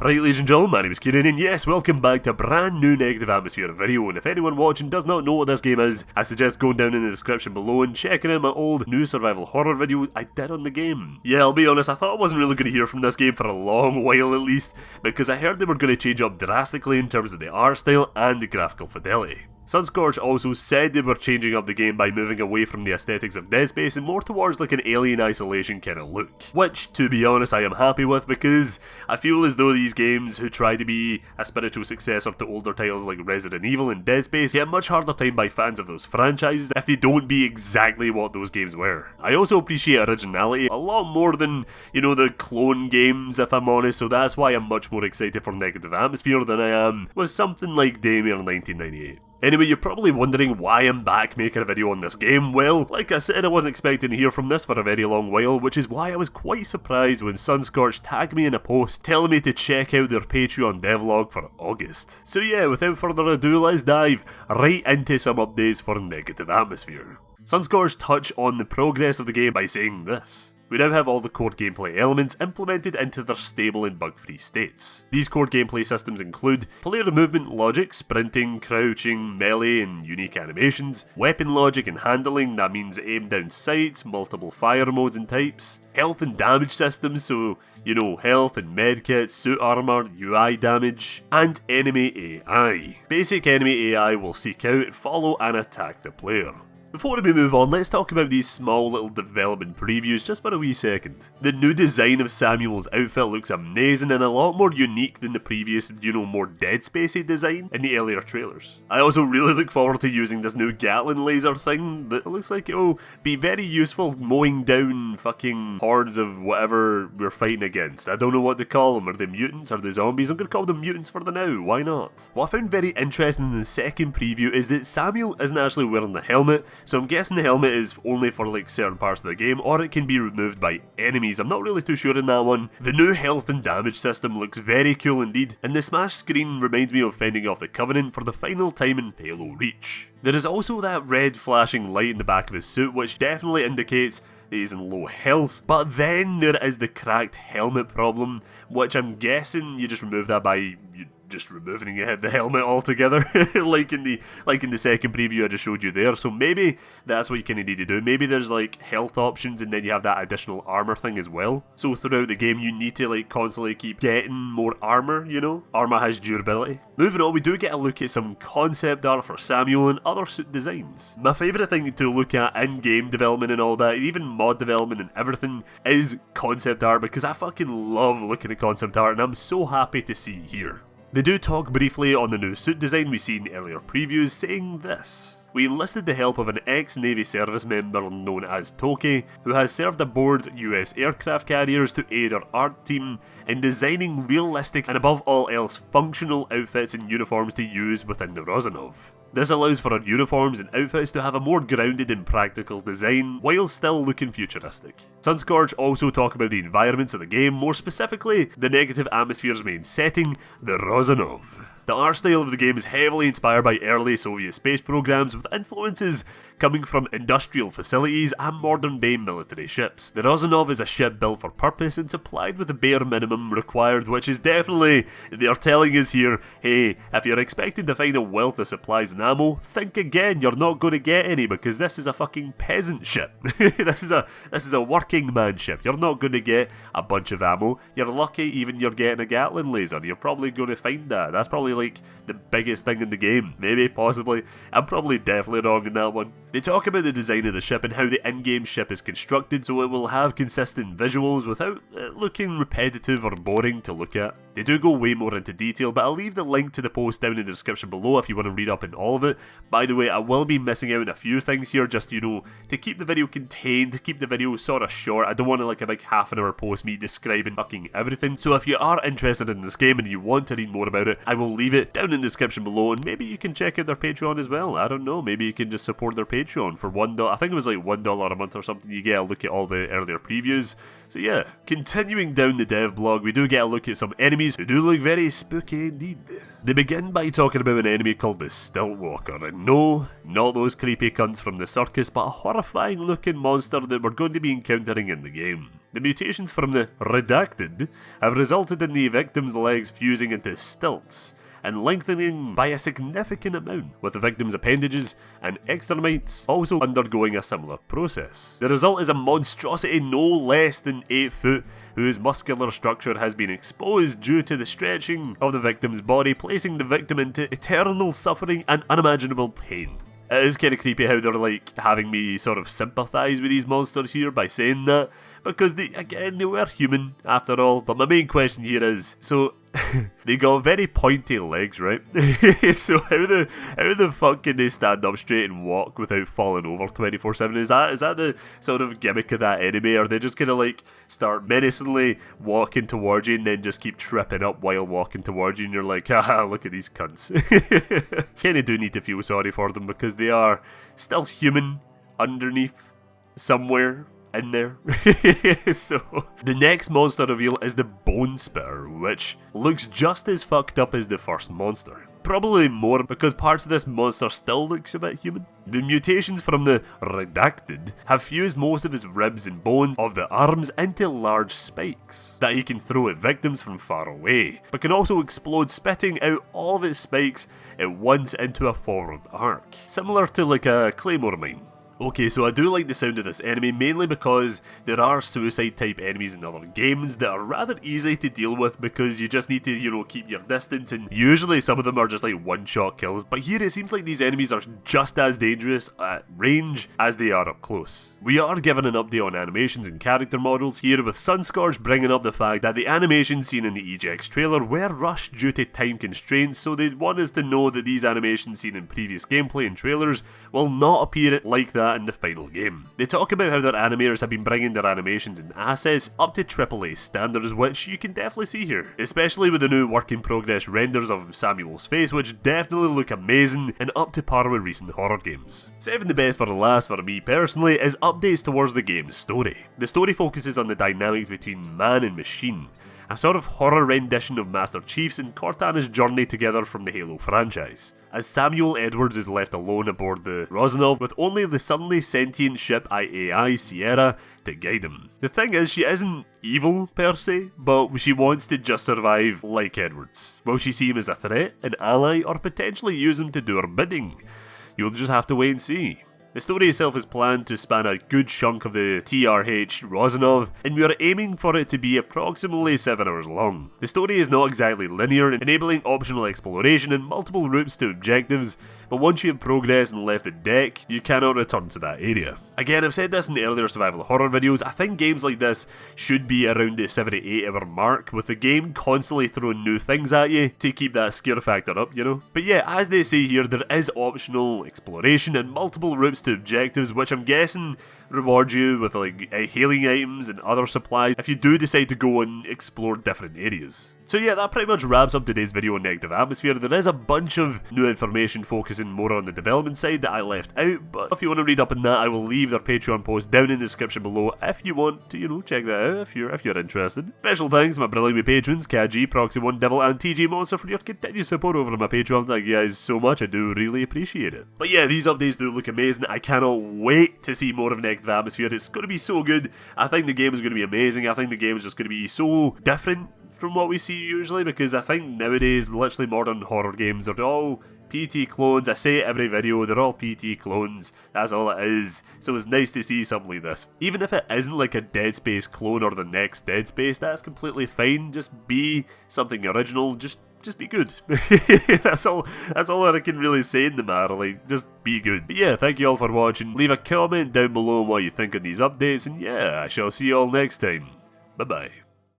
Right, ladies and gentlemen, my name is Kieran, and yes, welcome back to a brand new Negative Atmosphere video. And if anyone watching does not know what this game is, I suggest going down in the description below and checking out my old new survival horror video I did on the game. Yeah, I'll be honest, I thought I wasn't really going to hear from this game for a long while at least, because I heard they were going to change up drastically in terms of the art style and the graphical fidelity. Sunscorch also said they were changing up the game by moving away from the aesthetics of Dead Space and more towards like an Alien Isolation kind of look. Which, to be honest, I am happy with because I feel as though these games who try to be a spiritual successor to older titles like Resident Evil and Dead Space get a much harder time by fans of those franchises if they don't be exactly what those games were. I also appreciate originality a lot more than, the clone games if I'm honest, so that's why I'm much more excited for Negative Atmosphere than I am with something like Daymare 1998. Anyway, you're probably wondering why I'm back making a video on this game. Well, like I said, I wasn't expecting to hear from this for a very long while, which is why I was quite surprised when Sunscorch tagged me in a post telling me to check out their Patreon devlog for August. So yeah, without further ado, let's dive right into some updates for Negative Atmosphere. Sunscorch touched on the progress of the game by saying this. We now have all the core gameplay elements implemented into their stable and bug-free states. These core gameplay systems include player movement logic, sprinting, crouching, melee and unique animations, weapon logic and handling, that means aim down sights, multiple fire modes and types, health and damage systems, so health and medkits, suit armor, UI damage, and enemy AI. Basic enemy AI will seek out, follow and attack the player. Before we move on, let's talk about these small little development previews just for a wee second. The new design of Samuel's outfit looks amazing and a lot more unique than the previous, more Dead Spacey design in the earlier trailers. I also really look forward to using this new Gatling laser thing that looks like it'll be very useful mowing down fucking hordes of whatever we're fighting against. I don't know what to call them. Are they mutants? Are they zombies? I'm gonna call them mutants for the now. Why not? What I found very interesting in the second preview is that Samuel isn't actually wearing the helmet. So I'm guessing the helmet is only for like certain parts of the game, or it can be removed by enemies. I'm not really too sure in that one. The new health and damage system looks very cool indeed, and the smash screen reminds me of fending off the Covenant for the final time in Halo Reach. There is also that red flashing light in the back of his suit, which definitely indicates that he's in low health, but then there is the cracked helmet problem, which I'm guessing you just remove that by just removing the helmet altogether, like in the second preview I just showed you there. So maybe that's what you kind of need to do. Maybe there's like health options and then you have that additional armor thing as well. So throughout the game you need to constantly keep getting more armor, Armor has durability. Moving on, we do get a look at some concept art for Samuel and other suit designs. My favourite thing to look at in game development and all that, even mod development and everything, is concept art, because I fucking love looking at concept art and I'm so happy to see here. They do talk briefly on the new suit design we see in earlier previews, saying this. We enlisted the help of an ex-Navy service member known as Toki, who has served aboard US aircraft carriers to aid our art team in designing realistic and above all else functional outfits and uniforms to use within the Rozanov. This allows for our uniforms and outfits to have a more grounded and practical design while still looking futuristic. Sunscorch also talk about the environments of the game, more specifically the Negative Atmosphere's main setting, the Rozanov. The art style of the game is heavily inspired by early Soviet space programs with influences coming from industrial facilities and modern-day military ships. The Rozanov is a ship built for purpose and supplied with the bare minimum required, which is definitely, they're telling us here, hey, if you're expecting to find a wealth of supplies and ammo, think again, you're not going to get any because this is a fucking peasant ship. This is a working man ship. You're not going to get a bunch of ammo. You're lucky even you're getting a Gatling laser. You're probably going to find that. That's probably like the biggest thing in the game. Maybe, possibly. I'm probably definitely wrong in that one. They talk about the design of the ship and how the in-game ship is constructed so it will have consistent visuals without looking repetitive or boring to look at. They do go way more into detail, but I'll leave the link to the post down in the description below if you want to read up on all of it. By the way, I will be missing out on a few things here, just, to keep the video contained, to keep the video sort of short. I don't want a big half-an-hour post me describing fucking everything. So if you are interested in this game and you want to read more about it, I will leave it down in the description below, and maybe you can check out their Patreon as well. I don't know, maybe you can just support their Patreon Patreon for $1. I think it was like $1 a month or something. You get a look at all the earlier previews. So yeah, continuing down the Devlog, we do get a look at some enemies who do look very spooky indeed. They begin by talking about an enemy called the Stiltwalker, and no, not those creepy cunts from the circus, but a horrifying looking monster that we're going to be encountering in the game. The mutations from the Redacted have resulted in the victim's legs fusing into stilts, and lengthening by a significant amount, with the victim's appendages and extremites also undergoing a similar process. The result is a monstrosity no less than 8 foot, whose muscular structure has been exposed due to the stretching of the victim's body, placing the victim into eternal suffering and unimaginable pain. It is kind of creepy how they're like having me sort of sympathise with these monsters here by saying that, because they were human after all. But my main question here is, so they got very pointy legs, right? So how the fuck can they stand up straight and walk without falling over 24/7? Is that the sort of gimmick of that enemy? Or they just gonna like start menacingly walking towards you and then just keep tripping up while walking towards you, and you're like, haha, look at these cunts. Kinda do need to feel sorry for them, because they are still human underneath somewhere in there. So the next monster reveal is the Bone Spitter, which looks just as fucked up as the first monster. Probably more, because parts of this monster still looks a bit human. The mutations from the Redacted have fused most of his ribs and bones of the arms into large spikes that he can throw at victims from far away, but can also explode, spitting out all of its spikes at once into a forward arc, similar to like a claymore mine. Okay, so I do like the sound of this enemy, mainly because there are suicide type enemies in other games that are rather easy to deal with, because you just need to, you know, keep your distance, and usually some of them are just like one-shot kills, but here it seems like these enemies are just as dangerous at range as they are up close. We are given an update on animations and character models here, with Sunscorch bringing up the fact that the animations seen in the EJX trailer were rushed due to time constraints, so they want us to know that these animations seen in previous gameplay and trailers will not appear like that in the final game. They talk about how their animators have been bringing their animations and assets up to AAA standards, which you can definitely see here, especially with the new work in progress renders of Samuel's face, which definitely look amazing and up to par with recent horror games. Saving the best for the last for me personally is updates towards the game's story. The story focuses on the dynamics between man and machine, a sort of horror rendition of Master Chief's and Cortana's journey together from the Halo franchise, as Samuel Edwards is left alone aboard the Rosanov with only the suddenly sentient ship IAI Sierra to guide him. The thing is, she isn't evil per se, but she wants to just survive like Edwards. Will she see him as a threat, an ally, or potentially use him to do her bidding? You'll just have to wait and see. The story itself is planned to span a good chunk of the TRH Rosanov, and we are aiming for it to be approximately 7 hours long. The story is not exactly linear, enabling optional exploration and multiple routes to objectives, but once you have progressed and left the deck, you cannot return to that area. Again, I've said this in the earlier survival horror videos, I think games like this should be around the 7 to 8 hour mark, with the game constantly throwing new things at you to keep that scare factor up, you know? But yeah, as they say here, there is optional exploration and multiple routes to objectives, which I'm guessing reward you with like healing items and other supplies if you do decide to go and explore different areas. So yeah, that pretty much wraps up today's video on Negative Atmosphere. There is a bunch of new information focusing more on the development side that I left out, but if you want to read up on that, I will leave their Patreon post down in the description below if you want to, you know, check that out if you're interested. Special thanks to my brilliant patrons, KG, Proxy1, Devil, and TG Monster for your continued support over on my Patreon. Thank you guys so much, I do really appreciate it. But yeah, these updates do look amazing. I cannot wait to see more of Negative Atmosphere. It's going to be so good. I think the game is going to be amazing. I think the game is just going to be so different from what we see usually, because I think nowadays literally modern horror games are all PT clones. I say it every video, they're all PT clones, that's all it is. So it's nice to see something like this. Even if it isn't like a Dead Space clone or the next Dead Space, that's completely fine. Just be something original, just be good. that's all I can really say in the matter, like, just be good. But yeah, thank you all for watching. Leave a comment down below on what you think of these updates, and yeah, I shall see you all next time. Bye bye.